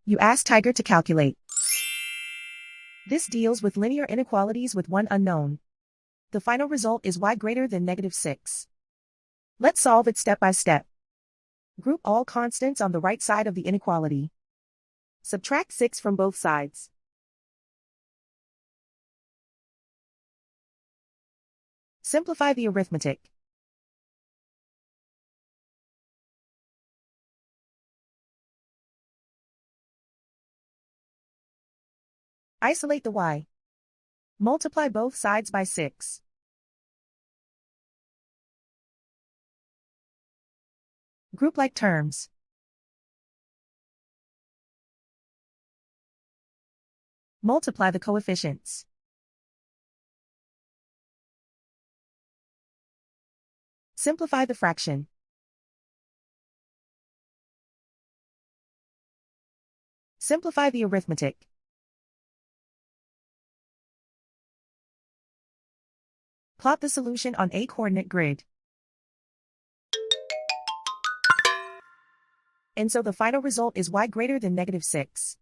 You ask Tiger to calculate. This deals with linear inequalities with one unknown. The final result is y greater than -6. Let's solve it step by step. Group all constants on the right side of the inequality. Subtract 6 from both sides. Simplify the arithmetic. Isolate the y. Multiply both sides by 6. Group like terms. Multiply the coefficients. Simplify the fraction. Simplify the arithmetic. Plot the solution on a coordinate grid. And so the final result is y greater than -6.